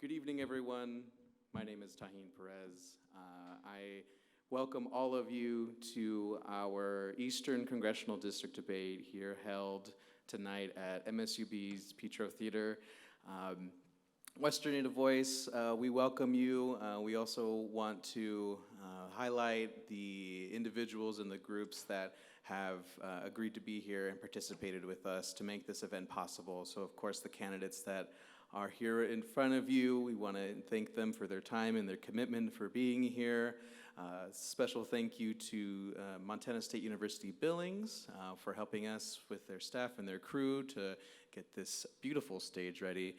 Good evening, everyone. My name is Tahin Perez. I welcome all of you to our Eastern Congressional District debate here held tonight at MSUB's Petro Theater. Western Native Voice, we welcome you. We also want to highlight the individuals and the groups that have agreed to be here and participated with us to make this event possible. So, of course, the candidates that are here in front of you, we want to thank them for their time and their commitment for being here. Special thank you to Montana State University Billings for helping us with their staff and their crew to get this beautiful stage ready.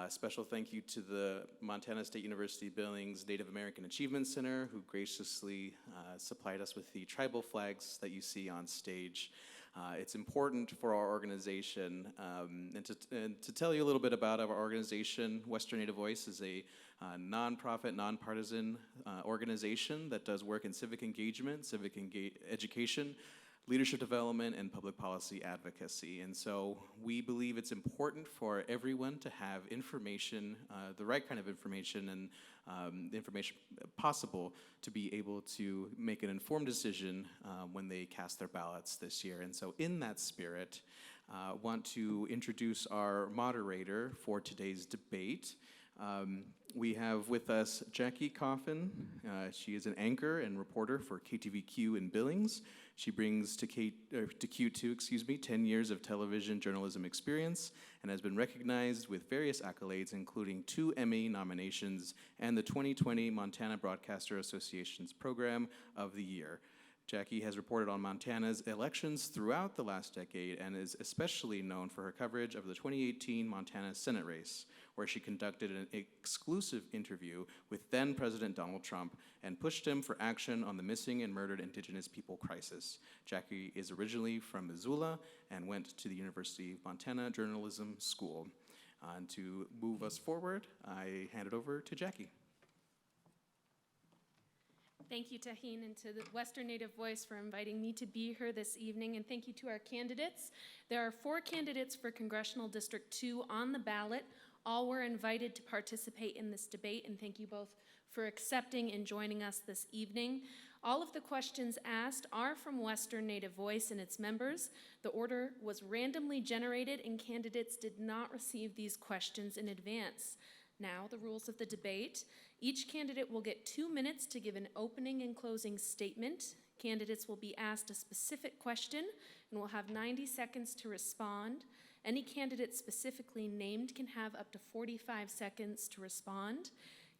Special thank you to the Montana State University Billings Native American Achievement Center, who graciously supplied us with the tribal flags that you see on stage. It's important for our organization, and to tell you a little bit about our organization. Western Native Voice is a nonprofit, nonpartisan organization that does work in civic engagement, education, leadership development, and public policy advocacy. And so we believe it's important for everyone to have information, the right kind of information, and the information possible to be able to make an informed decision when they cast their ballots this year. And so in that spirit, I want to introduce our moderator for today's debate. We have with us Jackie Coffin. She is an anchor and reporter for KTVQ in Billings. She brings to Q2, 10 years of television journalism experience and has been recognized with various accolades, including 2 Emmy nominations and the 2020 Montana Broadcaster Association's Program of the Year. Jackie has reported on Montana's elections throughout the last decade and is especially known for her coverage of the 2018 Montana Senate race, where she conducted an exclusive interview with then-President Donald Trump and pushed him for action on the missing and murdered Indigenous people crisis. Jackie is originally from Missoula and went to the University of Montana Journalism School. And to move us forward, I hand it over to Jackie. Thank you, Tahin, and to the Western Native Voice for inviting me to be here this evening, and thank you to our candidates. There are 4 candidates for Congressional District 2 on the ballot. All were invited to participate in this debate, and thank you both for accepting and joining us this evening. All of the questions asked are from Western Native Voice and its members. The order was randomly generated, and candidates did not receive these questions in advance. Now, the rules of the debate. Each candidate will get 2 minutes to give an opening and closing statement. Candidates will be asked a specific question and will have 90 seconds to respond. Any candidate specifically named can have up to 45 seconds to respond.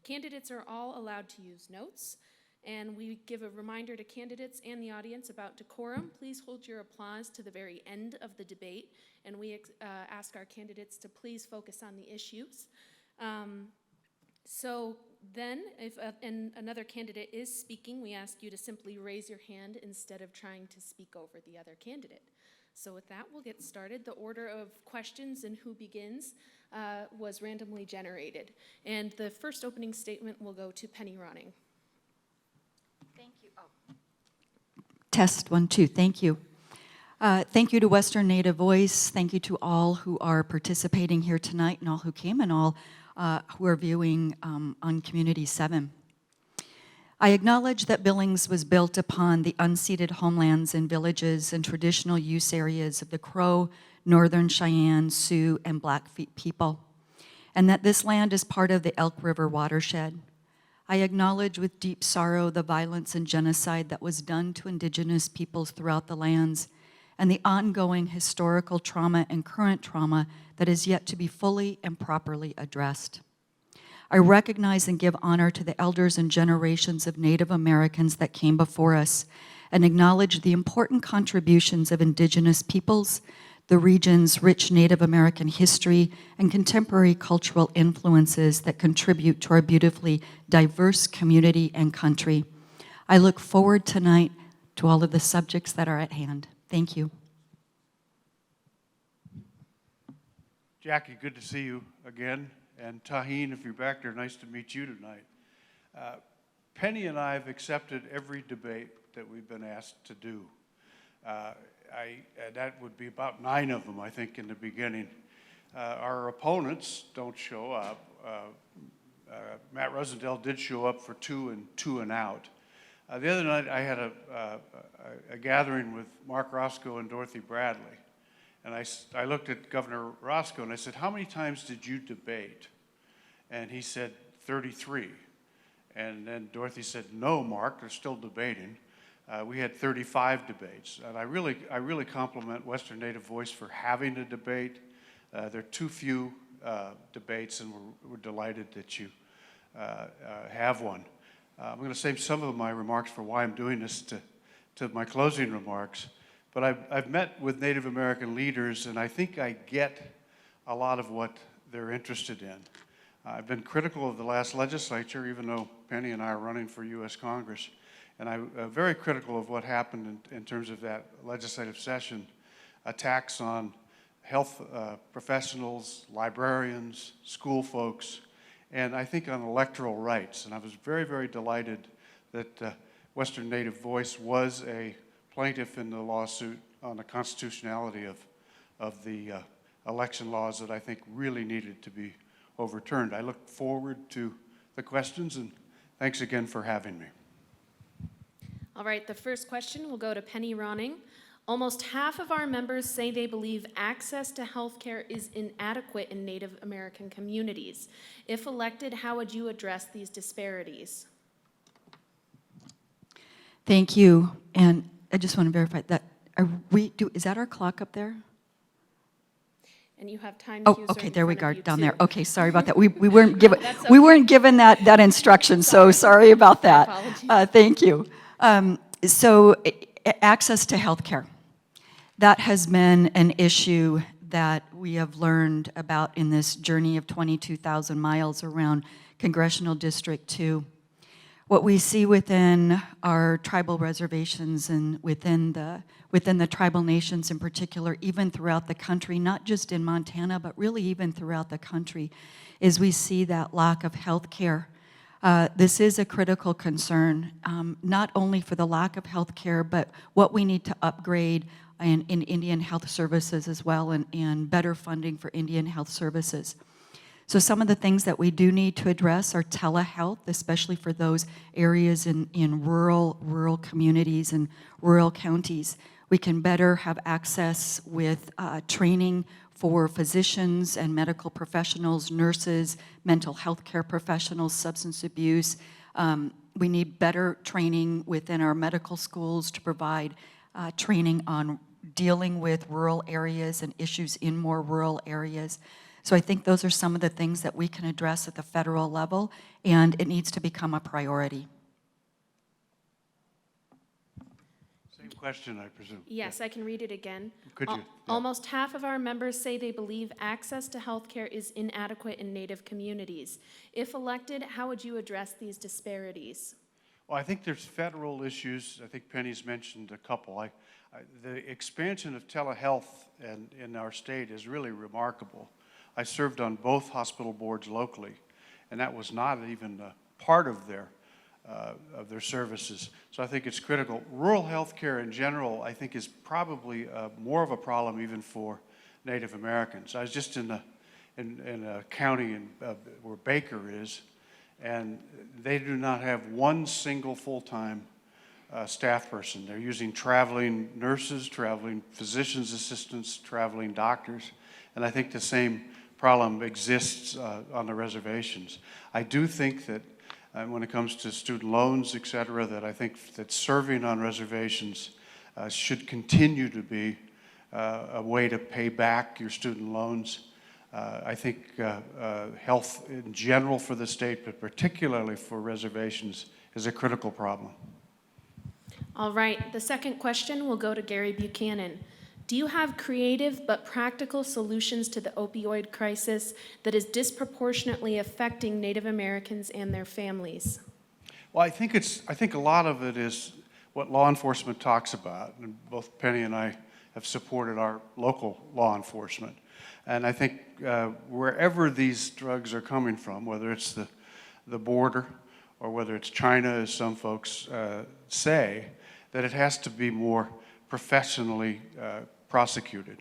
Candidates are all allowed to use notes. And we give a reminder to candidates and the audience about decorum. Please hold your applause to the very end of the debate. And we ask our candidates to please focus on the issues. So then, if another candidate is speaking, we ask you to simply raise your hand instead of trying to speak over the other candidate. So with that, we'll get started. The order of questions and who begins was randomly generated. And the first opening statement will go to Penny Ronning. Thank you. Oh. Test 1, 2. Thank you. Thank you to Western Native Voice. Thank you to all who are participating here tonight and all who came and all who are viewing on Community 7. I acknowledge that Billings was built upon the unceded homelands and villages and traditional use areas of the Crow, Northern Cheyenne, Sioux, and Blackfeet people, and that this land is part of the Elk River watershed. I acknowledge with deep sorrow the violence and genocide that was done to Indigenous peoples throughout the lands and the ongoing historical trauma and current trauma that is yet to be fully and properly addressed. I recognize and give honor to the elders and generations of Native Americans that came before us and acknowledge the important contributions of Indigenous peoples, the region's rich Native American history, and contemporary cultural influences that contribute to our beautifully diverse community and country. I look forward tonight to all of the subjects that are at hand. Thank you. Jackie, good to see you again. And Tahin, if you're back there, nice to meet you tonight. Penny and I have accepted every debate that we've been asked to do. That would be about 9 of them, I think, in the beginning. Our opponents don't show up. Matt Rosendale did show up for two and out. The other night, I had a gathering with Mark Roscoe and Dorothy Bradley. And I looked at Governor Roscoe and I said, how many times did you debate? And he said, 33. And then Dorothy said, no, Mark, they're still debating. We had 35 debates. And I really compliment Western Native Voice for having a debate. There are too few debates, and we're delighted that you have one. I'm going to save some of my remarks for why I'm doing this to my closing remarks. But I've met with Native American leaders, and I think I get a lot of what they're interested in. I've been critical of the last legislature, even though Penny and I are running for U.S. Congress. And I'm very critical of what happened in terms of that legislative session, attacks on health professionals, librarians, school folks, and I think on electoral rights. And I was very, very delighted that Western Native Voice was a plaintiff in the lawsuit on the constitutionality of the election laws that I think really needed to be overturned. I look forward to the questions, and thanks again for having me. All right, the first question will go to Penny Ronning. Almost half of our members say they believe access to health care is inadequate in Native American communities. If elected, how would you address these disparities? Thank you. And I just want to verify that, is that our clock up there? And you have time Oh, cues okay, right there we in front go, of you, down too. there. Okay, sorry about that. We weren't given, That's we okay. weren't given that instruction, so sorry about that. apologies. Thank you. So access to health care. That has been an issue that we have learned about in this journey of 22,000 miles around Congressional District 2. What we see within our tribal reservations and within the tribal nations in particular, even throughout the country, not just in Montana, but really even throughout the country, is we see that lack of health care. This is a critical concern, not only for the lack of health care, but what we need to upgrade in Indian health services as well, and better funding for Indian health services. So some of the things that we do need to address are telehealth, especially for those areas in rural communities and rural counties. We can better have access with training for physicians and medical professionals, nurses, mental health care professionals, substance abuse. We need better training within our medical schools to provide training on dealing with rural areas and issues in more rural areas. So I think those are some of the things that we can address at the federal level, and it needs to become a priority. Same question, I presume. Yes, I can read it again. Could you? Yeah. Almost half of our members say they believe access to health care is inadequate in Native communities. If elected, how would you address these disparities? Well, I think there's federal issues. I think Penny's mentioned a couple. The expansion of telehealth in our state is really remarkable. I served on both hospital boards locally, and that was not even a part of their services. So I think it's critical. Rural health care in general, I think, is probably more of a problem even for Native Americans. I was just in a county where Baker is, and they do not have one single full-time staff person. They're using traveling nurses, traveling physician's assistants, traveling doctors, and I think the same problem exists on the reservations. I do think that when it comes to student loans, et cetera, that I think that serving on reservations should continue to be a way to pay back your student loans. I think health in general for the state, but particularly for reservations, is a critical problem. All right, the second question will go to Gary Buchanan. Do you have creative but practical solutions to the opioid crisis that is disproportionately affecting Native Americans and their families? Well, I think a lot of it is what law enforcement talks about, and both Penny and I have supported our local law enforcement. And I think wherever these drugs are coming from, whether it's the border or whether it's China, as some folks say, that it has to be more professionally prosecuted.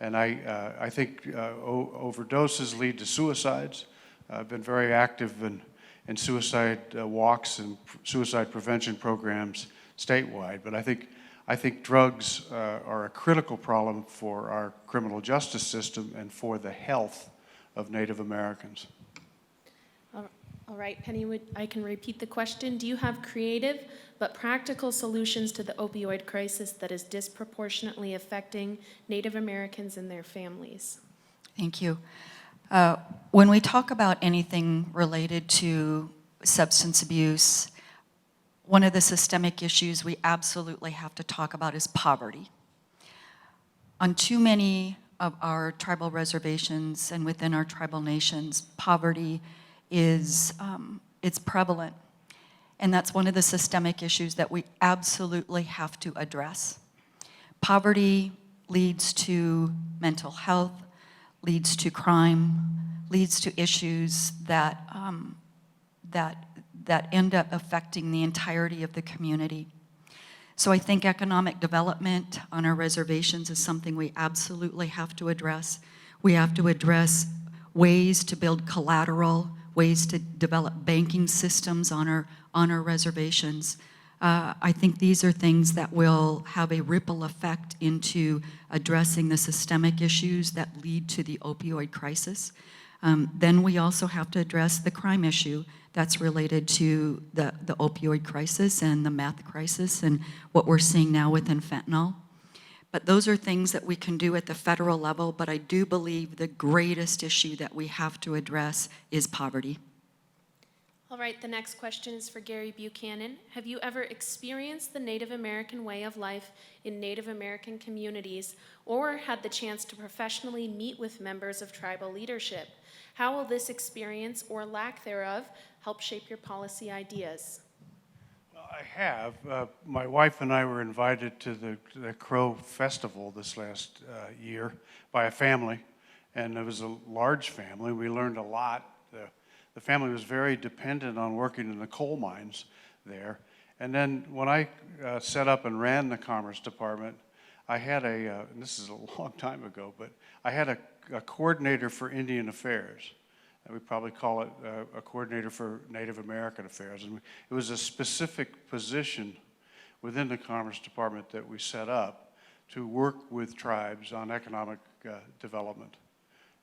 And I think overdoses lead to suicides. I've been very active in suicide walks and suicide prevention programs statewide, but I think drugs are a critical problem for our criminal justice system and for the health of Native Americans. All right, Penny, I can repeat the question. Do you have creative but practical solutions to the opioid crisis that is disproportionately affecting Native Americans and their families? Thank you. When we talk about anything related to substance abuse, one of the systemic issues we absolutely have to talk about is poverty. On too many of our tribal reservations and within our tribal nations, poverty is it's prevalent. And that's one of the systemic issues that we absolutely have to address. Poverty leads to mental health, leads to crime, leads to issues that end up affecting the entirety of the community. So I think economic development on our reservations is something we absolutely have to address. We have to address ways to build collateral, ways to develop banking systems on our reservations. I think these are things that will have a ripple effect into addressing the systemic issues that lead to the opioid crisis. Then we also have to address the crime issue that's related to the opioid crisis and the meth crisis and what we're seeing now within fentanyl. But those are things that we can do at the federal level, but I do believe the greatest issue that we have to address is poverty. All right, the next question is for Gary Buchanan. Have you ever experienced the Native American way of life in Native American communities or had the chance to professionally meet with members of tribal leadership? How will this experience or lack thereof help shape your policy ideas? Well, I have. My wife and I were invited to the Crow Festival this last year by a family, and it was a large family. We learned a lot. The family was very dependent on working in the coal mines there. And then when I set up and ran the Commerce Department, I had and this is a long time ago, but I had a coordinator for Indian Affairs. We probably call it a coordinator for Native American Affairs. And it was a specific position within the Commerce Department that we set up to work with tribes on economic development.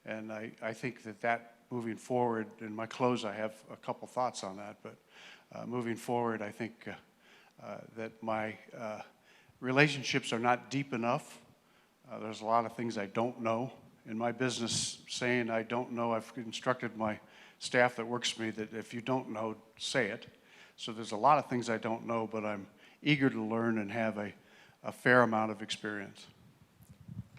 And I think that moving forward, in my close I have a couple thoughts on that, but moving forward I think that my relationships are not deep enough. There's a lot of things I don't know. In my business, saying I don't know, I've instructed my staff that works for me that if you don't know, say it. So there's a lot of things I don't know, but I'm eager to learn and have a fair amount of experience.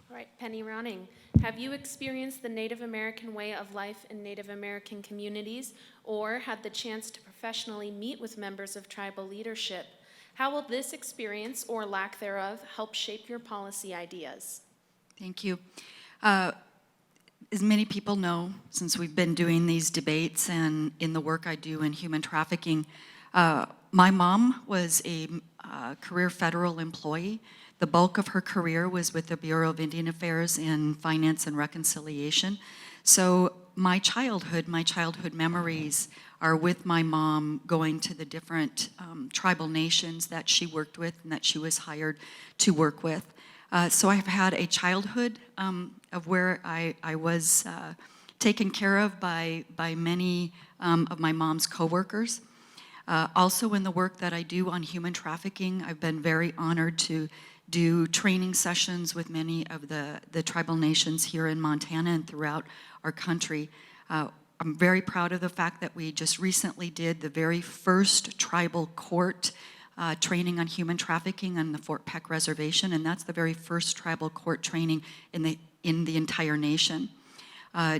All right, Penny Ronning, have you experienced the Native American way of life in Native American communities or had the chance to professionally meet with members of tribal leadership? How will this experience or lack thereof help shape your policy ideas? Thank you. As many people know, since we've been doing these debates and in the work I do in human trafficking, my mom was a career federal employee. The bulk of her career was with the Bureau of Indian Affairs in Finance and Reconciliation. So my childhood memories are with my mom going to the different tribal nations that she worked with and that she was hired to work with. So I've had a childhood of where I was taken care of by many of my mom's coworkers. Also in the work that I do on human trafficking, I've been very honored to do training sessions with many of the tribal nations here in Montana and throughout our country. I'm very proud of the fact that we just recently did the very first tribal court training on human trafficking on the Fort Peck Reservation, and that's the very first tribal court training in the entire nation.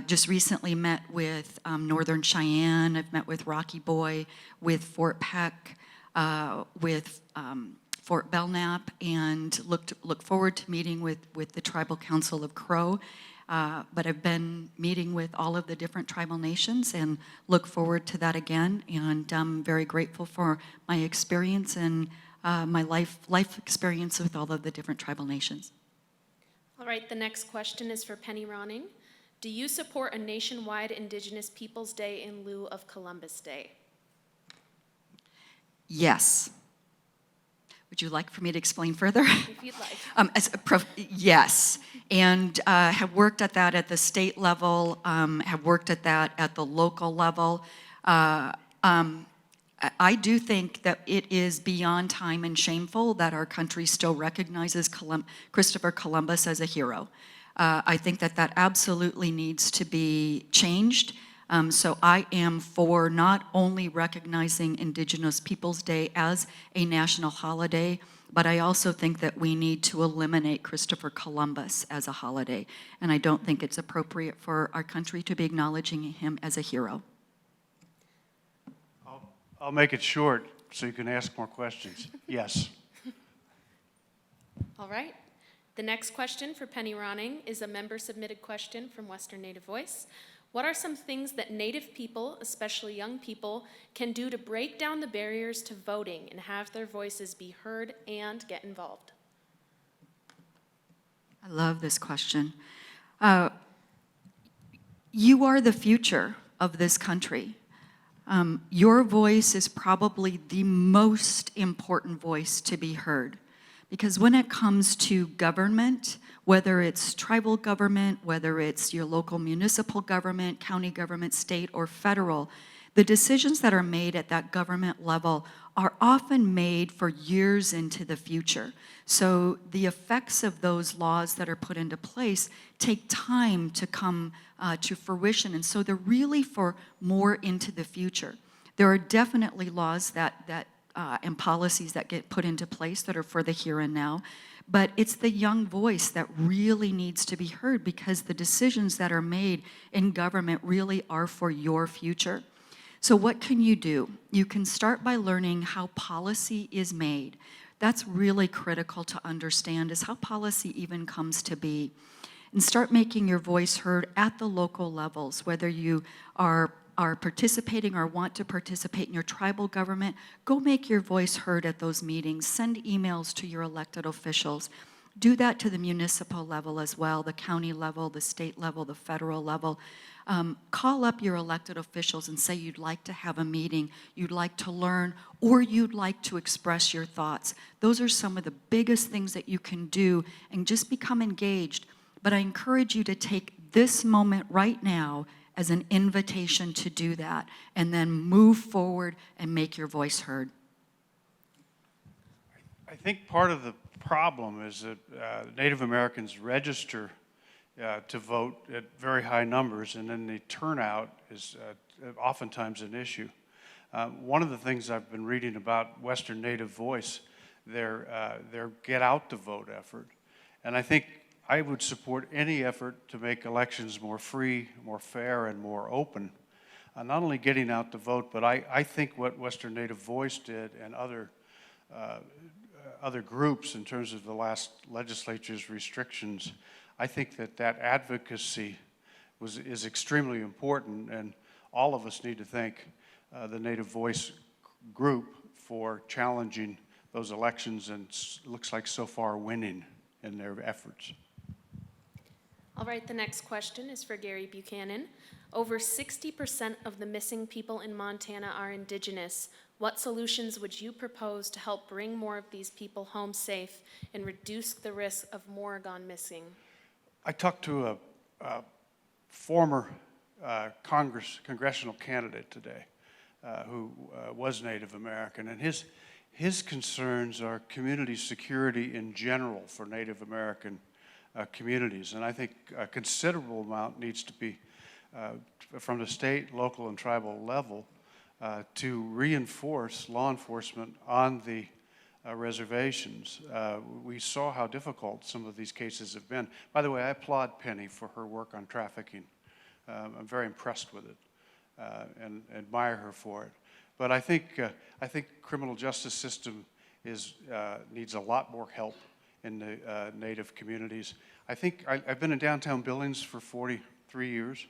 Just recently met with Northern Cheyenne. I've met with Rocky Boy, with Fort Peck, with Fort Belknap, and look forward to meeting with the Tribal Council of Crow. But I've been meeting with all of the different tribal nations and look forward to that again. And I'm very grateful for my experience and my life experience with all of the different tribal nations. All right, the next question is for Penny Ronning. Do you support a nationwide Indigenous Peoples' Day in lieu of Columbus Day? Yes. Would you like for me to explain further? If you'd like. Yes, and have worked at that at the state level, have worked at that at the local level. I do think that it is beyond time and shameful that our country still recognizes Christopher Columbus as a hero. I think that that absolutely needs to be changed. So I am for not only recognizing Indigenous Peoples' Day as a national holiday, but I also think that we need to eliminate Christopher Columbus as a holiday. And I don't think it's appropriate for our country to be acknowledging him as a hero. I'll make it short so you can ask more questions. Yes. All right. The next question for Penny Ronning is a member-submitted question from Western Native Voice. What are some things that Native people, especially young people, can do to break down the barriers to voting and have their voices be heard and get involved? I love this question. You are the future of this country. Your voice is probably the most important voice to be heard. Because when it comes to government, whether it's tribal government, whether it's your local municipal government, county government, state, or federal, the decisions that are made at that government level are often made for years into the future. So the effects of those laws that are put into place take time to come to fruition, and so they're really for more into the future. There are definitely laws and policies that get put into place that are for the here and now, but it's the young voice that really needs to be heard because the decisions that are made in government really are for your future. So what can you do? You can start by learning how policy is made. That's really critical to understand, is how policy even comes to be. And start making your voice heard at the local levels, whether you are participating or want to participate in your tribal government. Go make your voice heard at those meetings. Send emails to your elected officials. Do that to the municipal level as well, the county level, the state level, the federal level. Call up your elected officials and say you'd like to have a meeting, you'd like to learn, or you'd like to express your thoughts. Those are some of the biggest things that you can do, and just become engaged. But I encourage you to take this moment right now as an invitation to do that, and then move forward and make your voice heard. I think part of the problem is that Native Americans register to vote at very high numbers, and then the turnout is oftentimes an issue. One of the things I've been reading about Western Native Voice, their Get Out the Vote effort, and I think I would support any effort to make elections more free, more fair, and more open. Not only getting out the vote, but I think what Western Native Voice did and other groups in terms of the last legislature's restrictions, I think that advocacy is extremely important, and all of us need to thank the Native Voice group for challenging those elections, and looks like so far winning in their efforts. All right, the next question is for Gary Buchanan. Over 60% of the missing people in Montana are Indigenous. What solutions would you propose to help bring more of these people home safe and reduce the risk of more gone missing? I talked to a former congressional candidate today who was Native American, and his concerns are community security in general for Native American communities. And I think a considerable amount needs to be from the state, local, and tribal level to reinforce law enforcement on the reservations. We saw how difficult some of these cases have been. By the way, I applaud Penny for her work on trafficking. I'm very impressed with it and admire her for it. But I think criminal justice system needs a lot more help in the Native communities. I think I've been in downtown Billings for 43 years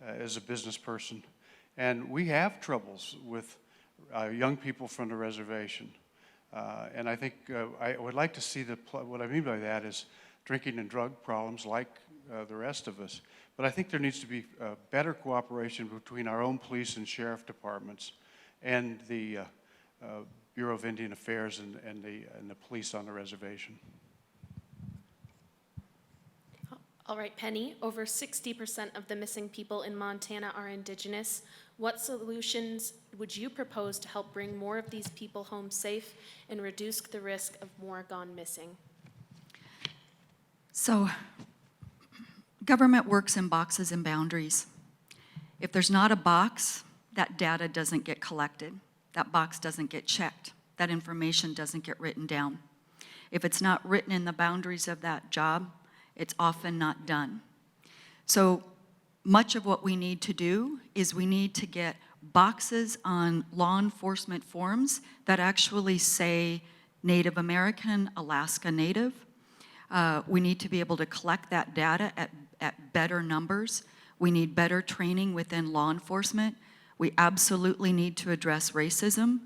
as a business person, and we have troubles with young people from the reservation. And I think I would like to see what I mean by that is drinking and drug problems like the rest of us. But I think there needs to be better cooperation between our own police and sheriff departments and the Bureau of Indian Affairs and the police on the reservation. All right, Penny, over 60% of the missing people in Montana are indigenous. What solutions would you propose to help bring more of these people home safe and reduce the risk of more gone missing? So, government works in boxes and boundaries. If there's not a box, that data doesn't get collected. That box doesn't get checked. That information doesn't get written down. If it's not written in the boundaries of that job, it's often not done. So much of what we need to do is we need to get boxes on law enforcement forms that actually say Native American, Alaska Native. We need to be able to collect that data at better numbers. We need better training within law enforcement. We absolutely need to address racism.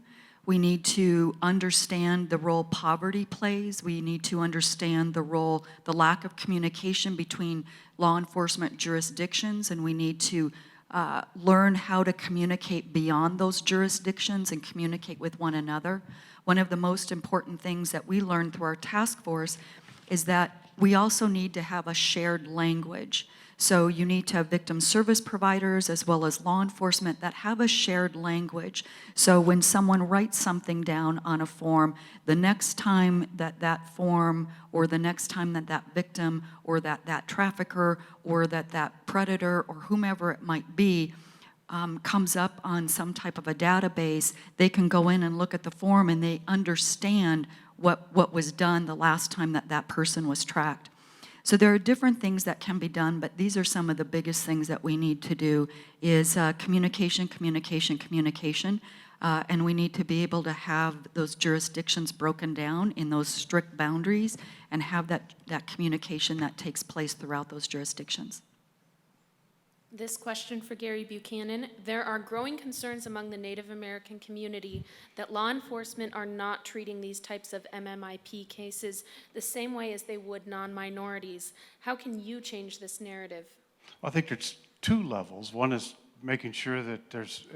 We need to understand the role poverty plays. We need to understand the lack of communication between law enforcement jurisdictions, and we need to learn how to communicate beyond those jurisdictions and communicate with one another. One of the most important things that we learned through our task force is that we also need to have a shared language. So you need to have victim service providers as well as law enforcement that have a shared language. So when someone writes something down on a form, the next time that form or the next time that victim or that trafficker or that predator or whomever it might be comes up on some type of a database, they can go in and look at the form and they understand what was done the last time that person was tracked. So there are different things that can be done, but these are some of the biggest things that we need to do is communication, and we need to be able to have those jurisdictions broken down in those strict boundaries and have that communication that takes place throughout those jurisdictions. This question for Gary Buchanan. There are growing concerns among the Native American community that law enforcement are not treating these types of MMIP cases the same way as they would non-minorities. How can you change this narrative? Well, I think there's two levels. One is making sure that there's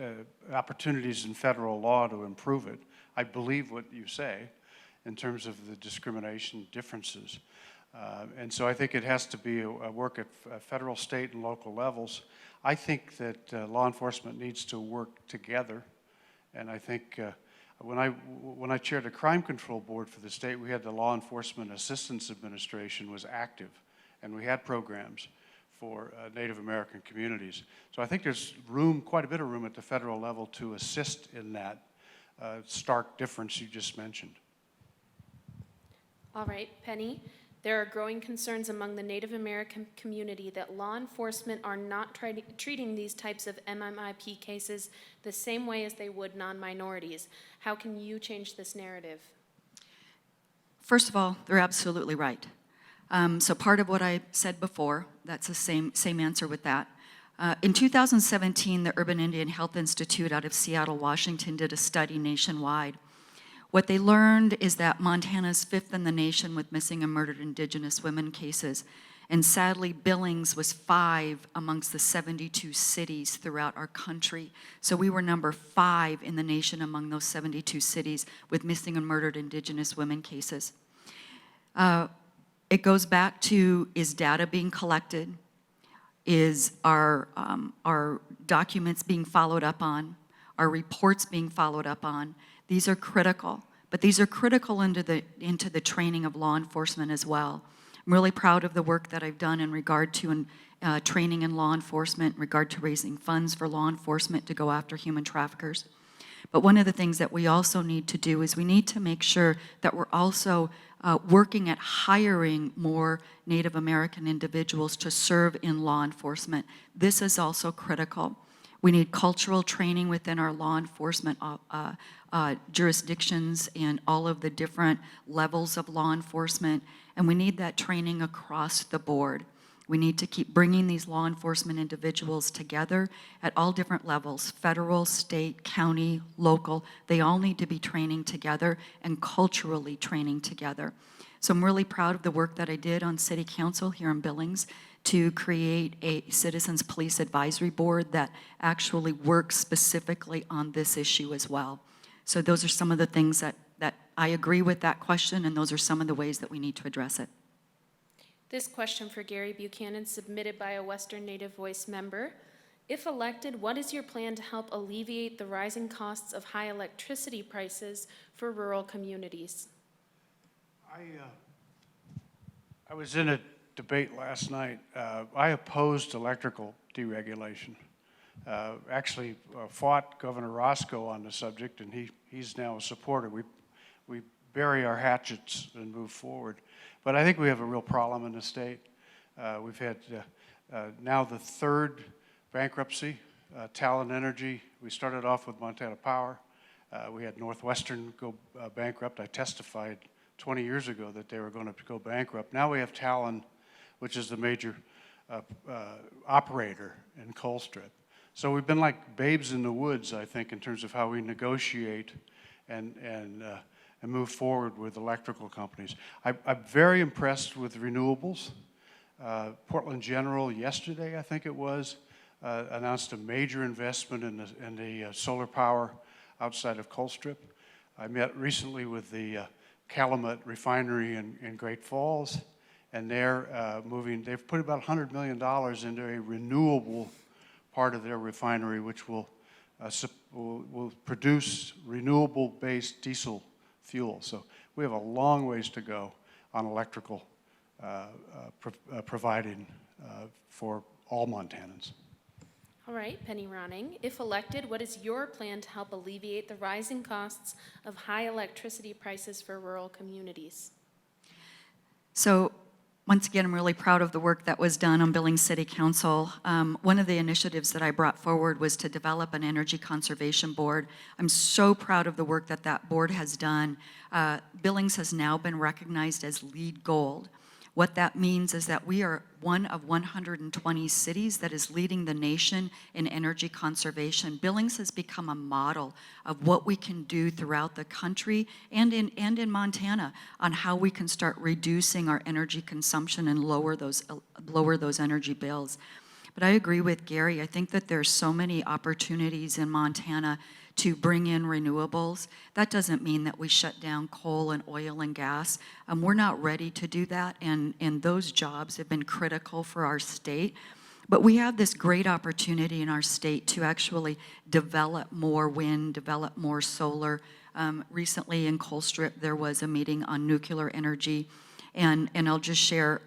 opportunities in federal law to improve it. I believe what you say in terms of the discrimination differences. And so I think it has to be a work at federal, state, and local levels. I think that law enforcement needs to work together. And I think when I chaired a crime control board for the state, we had the Law Enforcement Assistance Administration was active, and we had programs for Native American communities. So I think there's room, quite a bit of room at the federal level to assist in that stark difference you just mentioned. All right, Penny. There are growing concerns among the Native American community that law enforcement are not treating these types of MMIP cases the same way as they would non-minorities. How can you change this narrative? First of all, they're absolutely right. So part of what I said before, that's the same answer with that. In 2017, the Urban Indian Health Institute out of Seattle, Washington, did a study nationwide. What they learned is that Montana's 5th in the nation with missing and murdered Indigenous women cases. And sadly, Billings was 5 amongst the 72 cities throughout our country. So we were number 5 in the nation among those 72 cities with missing and murdered Indigenous women cases. It goes back to, is data being collected? Is our documents being followed up on? Are reports being followed up on? These are critical, but these are critical into the training of law enforcement as well. I'm really proud of the work that I've done in regard to training in law enforcement, in regard to raising funds for law enforcement to go after human traffickers. But one of the things that we also need to do is we need to make sure that we're also working at hiring more Native American individuals to serve in law enforcement. This is also critical. We need cultural training within our law enforcement jurisdictions and all of the different levels of law enforcement, and we need that training across the board. We need to keep bringing these law enforcement individuals together at all different levels, federal, state, county, local. They all need to be training together and culturally training together. So I'm really proud of the work that I did on City Council here in Billings to create a Citizens Police Advisory Board that actually works specifically on this issue as well. So those are some of the things that I agree with that question, and those are some of the ways that we need to address it. This question for Gary Buchanan, submitted by a Western Native Voice member. If elected, what is your plan to help alleviate the rising costs of high electricity prices for rural communities? I was in a debate last night. I opposed electrical deregulation. Actually fought Governor Roscoe on the subject, and he's now a supporter. We bury our hatchets and move forward. But I think we have a real problem in the state. We've had now the third bankruptcy, Talon Energy. We started off with Montana Power. We had Northwestern go bankrupt. I testified 20 years ago that they were going to go bankrupt. Now we have Talon, which is the major operator in Colstrip. So we've been like babes in the woods, I think, in terms of how we negotiate and move forward with electrical companies. I'm very impressed with renewables. Portland General yesterday, I think it was, announced a major investment in the solar power outside of Colstrip. I met recently with the Calumet refinery in Great Falls, and they've put about $100 million into a renewable part of their refinery, which will produce renewable-based diesel fuel. So we have a long ways to go on electrical providing for all Montanans. All right, Penny Ronning. If elected, what is your plan to help alleviate the rising costs of high electricity prices for rural communities? So once again, I'm really proud of the work that was done on Billings City Council. One of the initiatives that I brought forward was to develop an energy conservation board. I'm so proud of the work that that board has done. Billings has now been recognized as LEED Gold. What that means is that we are one of 120 cities that is leading the nation in energy conservation. Billings has become a model of what we can do throughout the country and in Montana on how we can start reducing our energy consumption and lower those energy bills. But I agree with Gary. I think that there's so many opportunities in Montana to bring in renewables. That doesn't mean that we shut down coal and oil and gas. We're not ready to do that, and those jobs have been critical for our state. But we have this great opportunity in our state to actually develop more wind, develop more solar. Recently in Colstrip, there was a meeting on nuclear energy, and I'll just share,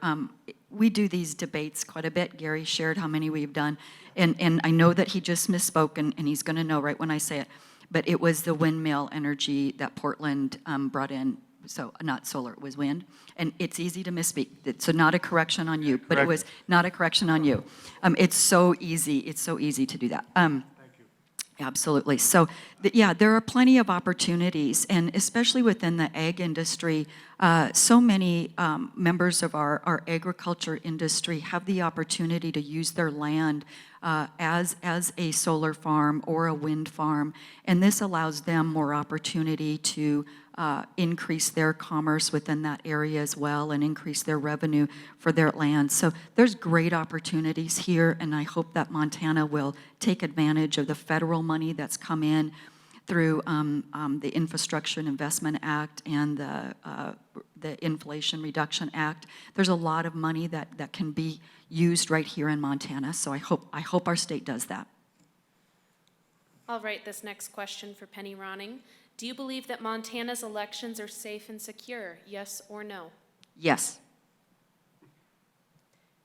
we do these debates quite a bit. Gary shared how many we've done, and I know that he just misspoke, and he's gonna know right when I say it, but it was the windmill energy that Portland brought in, so not solar, it was wind, and it's easy to misspeak, so not a correction on you, but it was not a correction on you. It's so easy to do that. Thank you. Absolutely. So, yeah, there are plenty of opportunities, and especially within the ag industry, so many members of our agriculture industry have the opportunity to use their land as a solar farm or a wind farm, and this allows them more opportunity to increase their commerce within that area as well and increase their revenue for their land. So there's great opportunities here, and I hope that Montana will take advantage of the federal money that's come in through the Infrastructure and Investment Act and the Inflation Reduction Act. There's a lot of money that can be used right here in Montana, so I hope our state does that. I'll write this next question for Penny Ronning. Do you believe that Montana's elections are safe and secure, yes or no? Yes.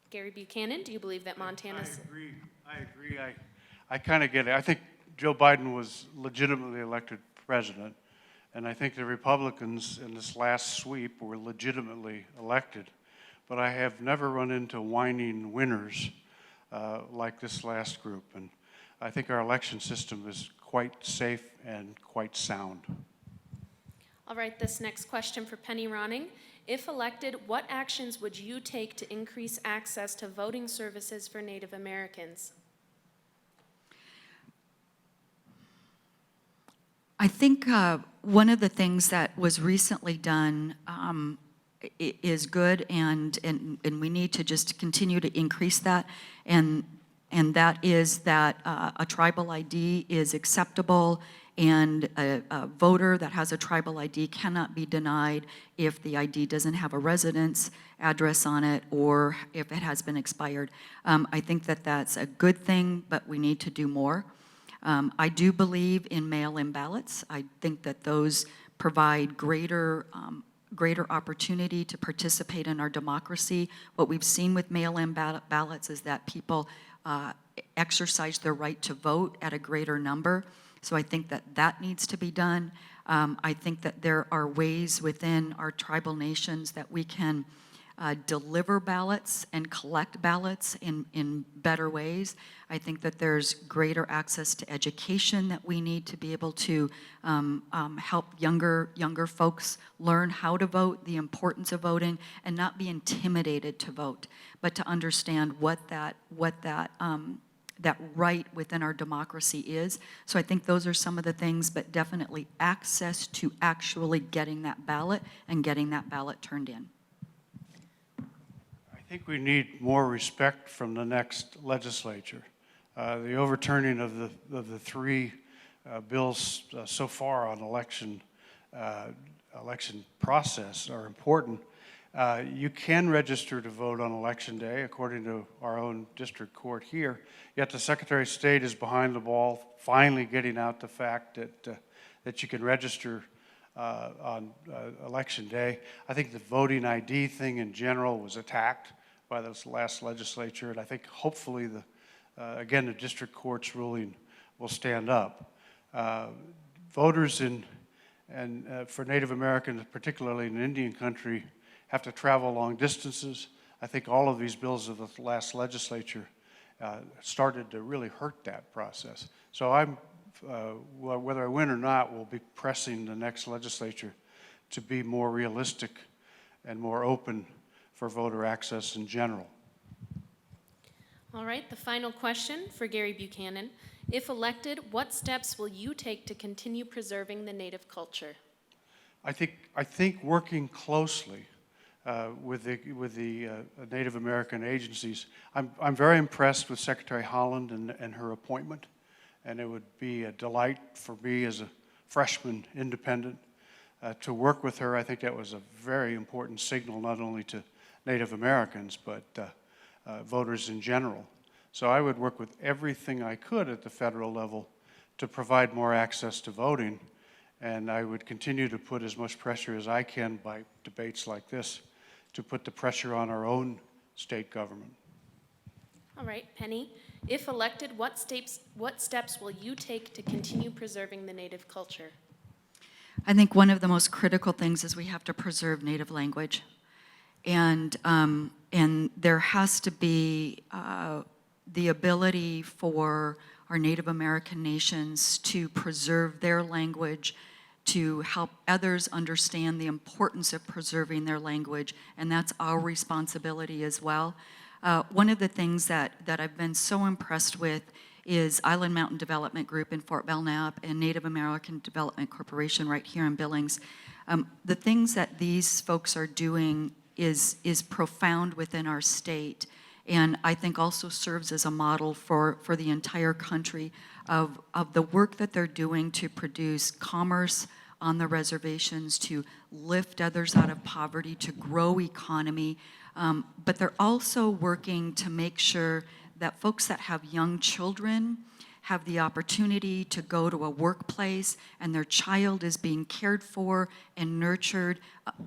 Gary Buchanan, do you believe that Montana's... I agree. I kind of get it. I think Joe Biden was legitimately elected president, and I think the Republicans in this last sweep were legitimately elected. But I have never run into whining winners like this last group, and I think our election system is quite safe and quite sound. I'll write this next question for Penny Ronning. If elected, what actions would you take to increase access to voting services for Native Americans? I think one of the things that was recently done is good, and we need to just continue to increase that. And that is that a tribal ID is acceptable, and a voter that has a tribal ID cannot be denied if the ID doesn't have a residence address on it or if it has been expired. I think that that's a good thing, but we need to do more. I do believe in mail-in ballots. I think that those provide greater opportunity to participate in our democracy. What we've seen with mail-in ballots is that people exercise their right to vote at a greater number. So I think that that needs to be done. I think that there are ways within our tribal nations that we can deliver ballots and collect ballots in better ways. I think that there's greater access to education that we need to be able to help younger folks learn how to vote, the importance of voting, and not be intimidated to vote, but to understand what that right within our democracy is. So I think those are some of the things, but definitely access to actually getting that ballot and getting that ballot turned in. I think we need more respect from the next legislature. The overturning of the three bills so far on election process are important. You can register to vote on Election Day, according to our own district court here, yet the Secretary of State is behind the ball, finally getting out the fact that you can register on Election Day. I think the voting ID thing in general was attacked by this last legislature, and I think hopefully again, the district court's ruling will stand up. Voters for Native Americans, particularly in Indian country, have to travel long distances. I think all of these bills of the last legislature started to really hurt that process. So whether I win or not, we'll be pressing the next legislature to be more realistic and more open for voter access in general. All right, the final question for Gary Buchanan. If elected, what steps will you take to continue preserving the Native culture? I think working closely with the Native American agencies. I'm very impressed with Secretary Holland and her appointment, and it would be a delight for me as a freshman independent to work with her. I think that was a very important signal, not only to Native Americans, but voters in general. So I would work with everything I could at the federal level to provide more access to voting, and I would continue to put as much pressure as I can by debates like this to put the pressure on our own state government. All right, Penny. If elected, what steps will you take to continue preserving the Native culture? I think one of the most critical things is we have to preserve Native language. And there has to be the ability for our Native American nations to preserve their language, to help others understand the importance of preserving their language, and that's our responsibility as well. One of the things that I've been so impressed with is Island Mountain Development Group in Fort Belknap and Native American Development Corporation right here in Billings. The things that these folks are doing is profound within our state, and I think also serves as a model for the entire country of the work that they're doing to produce commerce on the reservations, to lift others out of poverty, to grow economy, but they're also working to make sure that folks that have young children have the opportunity to go to a workplace and their child is being cared for and nurtured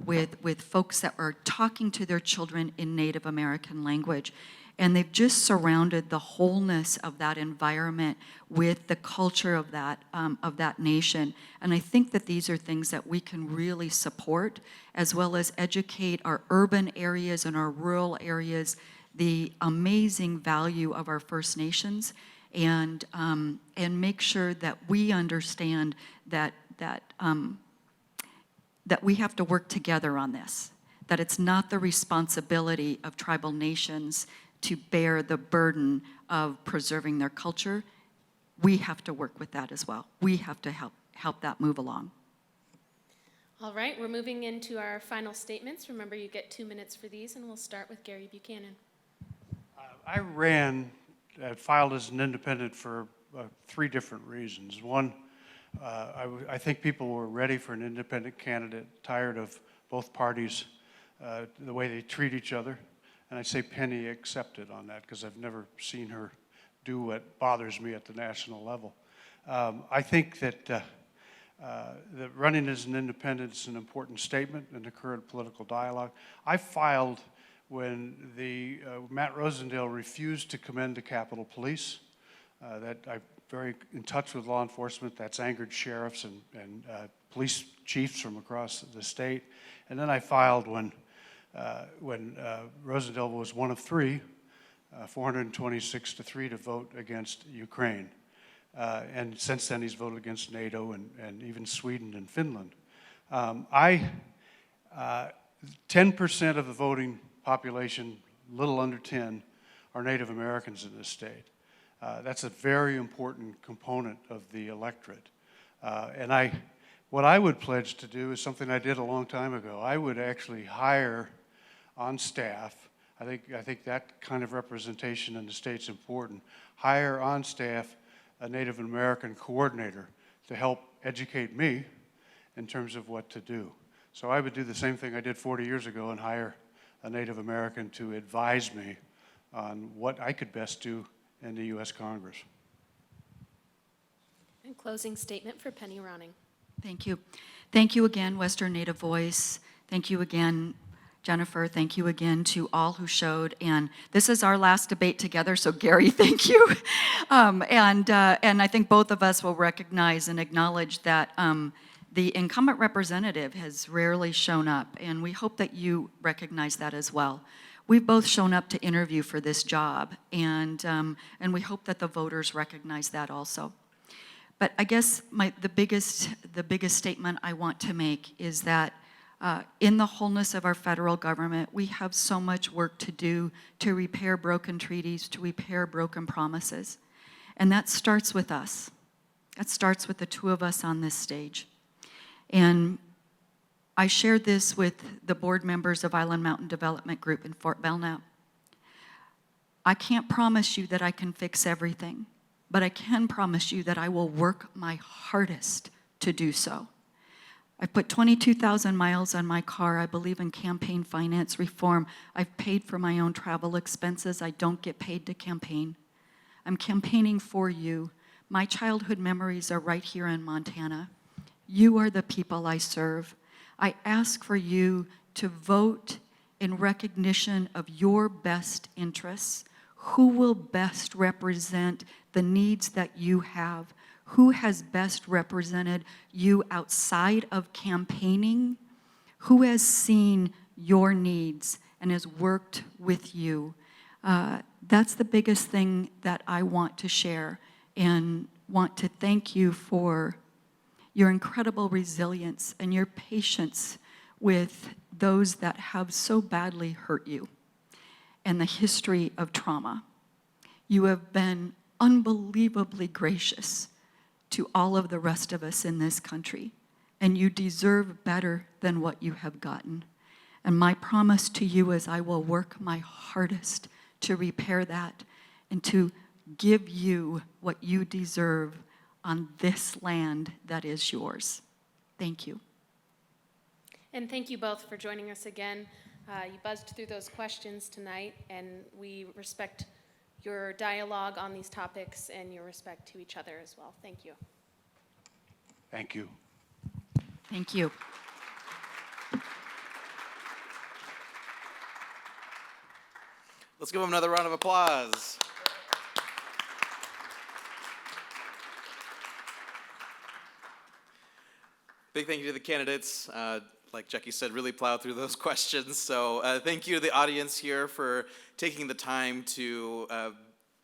with folks that are talking to their children in Native American language. And they've just surrounded the wholeness of that environment with the culture of that nation. And I think that these are things that we can really support, as well as educate our urban areas and our rural areas, the amazing value of our First Nations, and make sure that we understand that we have to work together on this, that it's not the responsibility of tribal nations to bear the burden of preserving their culture. We have to work with that as well. We have to help that move along. All right, we're moving into our final statements. Remember, you get 2 minutes for these, and we'll start with Gary Buchanan. I ran, filed as an independent for 3 different reasons. One, I think people were ready for an independent candidate, tired of both parties, the way they treat each other. And I say Penny accepted on that because I've never seen her do what bothers me at the national level. I think that running as an independent is an important statement in the current political dialogue. I filed when Matt Rosendale refused to commend the Capitol Police. That I'm very in touch with law enforcement. That's angered sheriffs and police chiefs from across the state. And then I filed when Rosendale was one of 3, 426 to 3 to vote against Ukraine. And since then, he's voted against NATO and even Sweden and Finland. 10% of the voting population, a little under 10, are Native Americans in this state. That's a very important component of the electorate. What I would pledge to do is something I did a long time ago. I would actually hire on staff, I think that kind of representation in the state's important, hire on staff a Native American coordinator to help educate me in terms of what to do. So I would do the same thing I did 40 years ago and hire a Native American to advise me on what I could best do in the U.S. Congress. And closing statement for Penny Ronning. Thank you. Thank you again, Western Native Voice. Thank you again, Jennifer. Thank you again to all who showed. And this is our last debate together, so Gary, thank you. And I think both of us will recognize and acknowledge that the incumbent representative has rarely shown up, and we hope that you recognize that as well. We've both shown up to interview for this job, and we hope that the voters recognize that also. But I guess the biggest statement I want to make is that in the wholeness of our federal government, we have so much work to do to repair broken treaties, to repair broken promises. And that starts with us. That starts with the 2 of us on this stage. And I shared this with the board members of Island Mountain Development Group in Fort Belknap. I can't promise you that I can fix everything, but I can promise you that I will work my hardest to do so. I put 22,000 miles on my car. I believe in campaign finance reform. I've paid for my own travel expenses. I don't get paid to campaign. I'm campaigning for you. My childhood memories are right here in Montana. You are the people I serve. I ask for you to vote in recognition of your best interests. Who will best represent the needs that you have? Who has best represented you outside of campaigning? Who has seen your needs and has worked with you? That's the biggest thing that I want to share, and want to thank you for your incredible resilience and your patience with those that have so badly hurt you and the history of trauma. You have been unbelievably gracious to all of the rest of us in this country, and you deserve better than what you have gotten. And my promise to you is I will work my hardest to repair that and to give you what you deserve on this land that is yours. Thank you. And thank you both for joining us again. You buzzed through those questions tonight, and we respect your dialogue on these topics and your respect to each other as well. Thank you. Thank you. Thank you. Let's give them another round of applause. Big thank you to the candidates. Like Jackie said, really plowed through those questions. So thank you to the audience here for taking the time to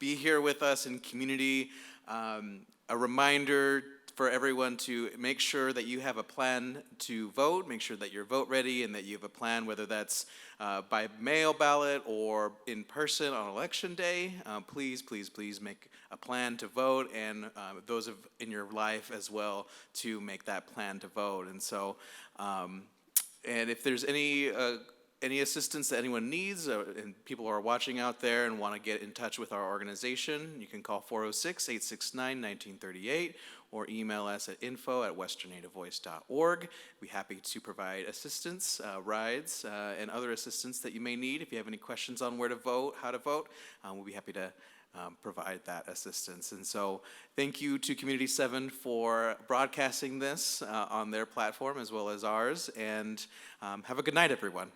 be here with us in community. A reminder for everyone to make sure that you have a plan to vote, make sure that you're vote ready and that you have a plan, whether that's by mail ballot or in person on election day. Please, please, please make a plan to vote, and those in your life as well to make that plan to vote. And so, and if there's any assistance that anyone needs, and people are watching out there and want to get in touch with our organization, you can call 406-869-1938 or email us at info@westernativevoice.org. We'd be happy to provide assistance, rides, and other assistance that you may need. If you have any questions on where to vote, how to vote, we'll be happy to provide that assistance. And so thank you to Community 7 for broadcasting this on their platform as well as ours, and have a good night, everyone.